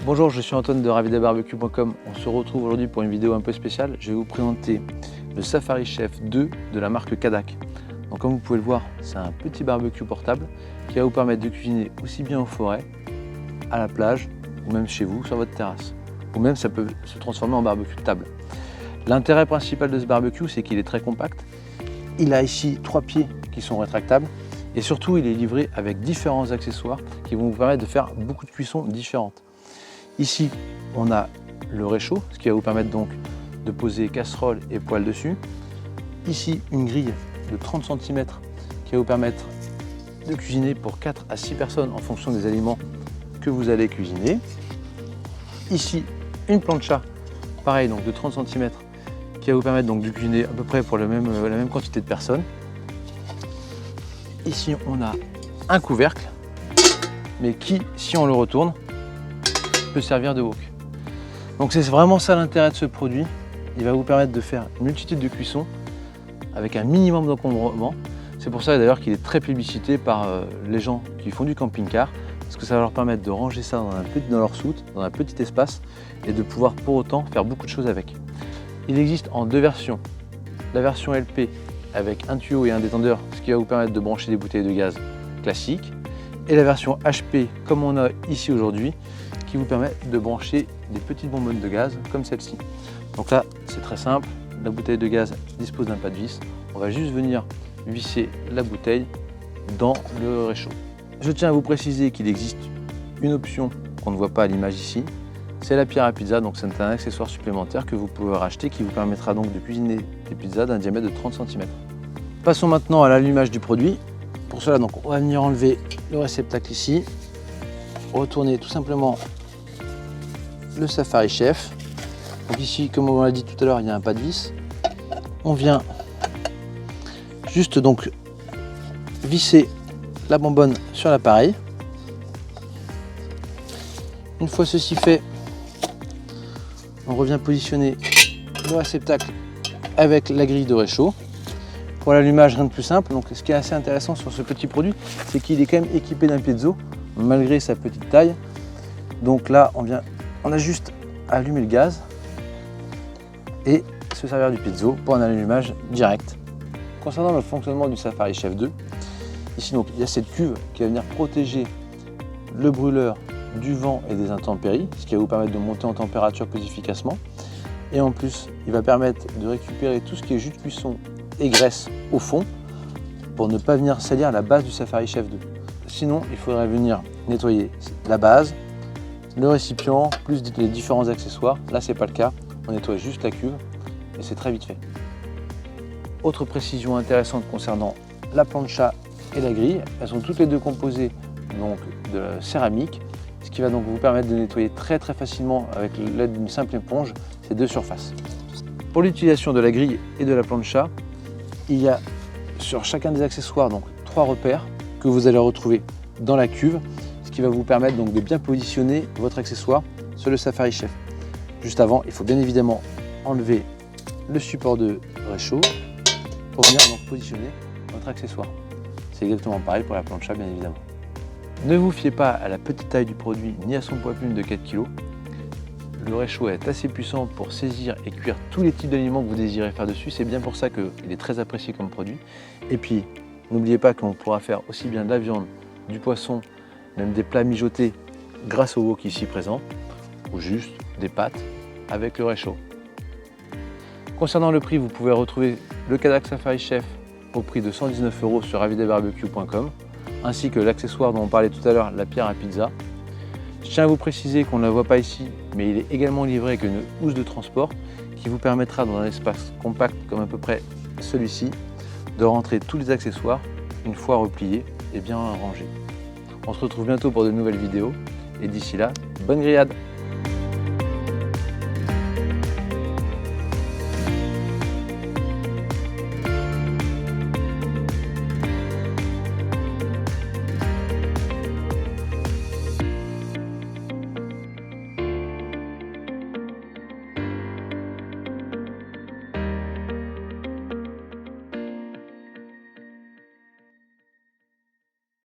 Bonjour, je suis Antoine de ravidabarbecue.com. On se retrouve aujourd'hui pour une vidéo un peu spéciale. Je vais vous présenter le Safari Chef 2 de la marque Kadak. Donc comme vous pouvez le voir, c'est un petit barbecue portable qui va vous permettre de cuisiner aussi bien en forêt, à la plage ou même chez vous sur votre terrasse. Ou même ça peut se transformer en barbecue de table. L'intérêt principal de ce barbecue, c'est qu'il est très compact. Il a ici 3 pieds qui sont rétractables et surtout il est livré avec différents accessoires qui vont vous permettre de faire beaucoup de cuissons différentes. Ici, on a le réchaud, ce qui va vous permettre donc de poser casserole et poêle dessus. Ici, une grille de 30 cm qui va vous permettre de cuisiner pour 4 à 6 personnes en fonction des aliments que vous allez cuisiner. Ici, une plancha, pareil, donc de 30 cm qui va vous permettre donc de cuisiner à peu près pour la même quantité de personnes. Ici, on a un couvercle, mais qui, si on le retourne, peut servir de wok. Donc c'est vraiment ça l'intérêt de ce produit. Il va vous permettre de faire une multitude de cuissons avec un minimum d'encombrement. C'est pour ça d'ailleurs qu'il est très plébiscité par les gens qui font du camping-car, parce que ça va leur permettre de ranger ça dans leur soute, dans un petit espace, et de pouvoir pour autant faire beaucoup de choses avec. Il existe en 2 versions. La version LP avec un tuyau et un détendeur, ce qui va vous permettre de brancher des bouteilles de gaz classiques, et la version HP comme on a ici aujourd'hui, qui vous permet de brancher des petites bonbonnes de gaz comme celle-ci. Donc là, c'est très simple, la bouteille de gaz dispose d'un pas de vis. On va juste venir visser la bouteille dans le réchaud. Je tiens à vous préciser qu'il existe une option qu'on ne voit pas à l'image ici, c'est la pierre à pizza, donc c'est un accessoire supplémentaire que vous pouvez racheter qui vous permettra donc de cuisiner des pizzas d'un diamètre de 30 cm. Passons maintenant à l'allumage du produit. Pour cela, donc, on va venir enlever le réceptacle ici, retourner tout simplement le Safari Chef. Donc ici, comme on l'a dit tout à l'heure, il y a un pas de vis. On vient juste donc visser la bonbonne sur l'appareil. Une fois ceci fait, on revient positionner le réceptacle avec la grille de réchaud. Pour l'allumage, rien de plus simple. Donc ce qui est assez intéressant sur ce petit produit, c'est qu'il est quand même équipé d'un piezo malgré sa petite taille. Donc là, on a juste à allumer le gaz et se servir du piezo pour un allumage direct. Concernant le fonctionnement du Safari Chef 2, ici donc il y a cette cuve qui va venir protéger le brûleur du vent et des intempéries, ce qui va vous permettre de monter en température plus efficacement. Et en plus, il va permettre de récupérer tout ce qui est jus de cuisson et graisse au fond pour ne pas venir salir la base du Safari Chef 2. Sinon, il faudrait venir nettoyer la base, le récipient, plus les différents accessoires. Là, c'est pas le cas. On nettoie juste la cuve et c'est très vite fait. Autre précision intéressante concernant la plancha et la grille, elles sont toutes les deux composées donc de céramique, ce qui va donc vous permettre de nettoyer très facilement avec l'aide d'une simple éponge ces deux surfaces. Pour l'utilisation de la grille et de la plancha, il y a sur chacun des accessoires donc 3 repères que vous allez retrouver dans la cuve, ce qui va vous permettre donc de bien positionner votre accessoire sur le Safari Chef. Juste avant, il faut bien évidemment enlever le support de réchaud pour venir donc positionner votre accessoire. C'est exactement pareil pour la plancha bien évidemment. Ne vous fiez pas à la petite taille du produit ni à son poids plume de 4 kg. Le réchaud est assez puissant pour saisir et cuire tous les types d'aliments que vous désirez faire dessus. C'est bien pour ça qu'il est très apprécié comme produit. Et puis, n'oubliez pas qu'on pourra faire aussi bien de la viande, du poisson, même des plats mijotés grâce au wok ici présent, ou juste des pâtes avec le réchaud. Concernant le prix, vous pouvez retrouver le Kadak Safari Chef au prix de 119 € sur ravidabarbecue.com, ainsi que l'accessoire dont on parlait tout à l'heure, la pierre à pizza. Je tiens à vous préciser qu'on ne la voit pas ici, mais il est également livré avec une housse de transport qui vous permettra dans un espace compact comme à peu près celui-ci de rentrer tous les accessoires une fois repliés et bien rangés. On se retrouve bientôt pour de nouvelles vidéos et d'ici là, bonne grillade!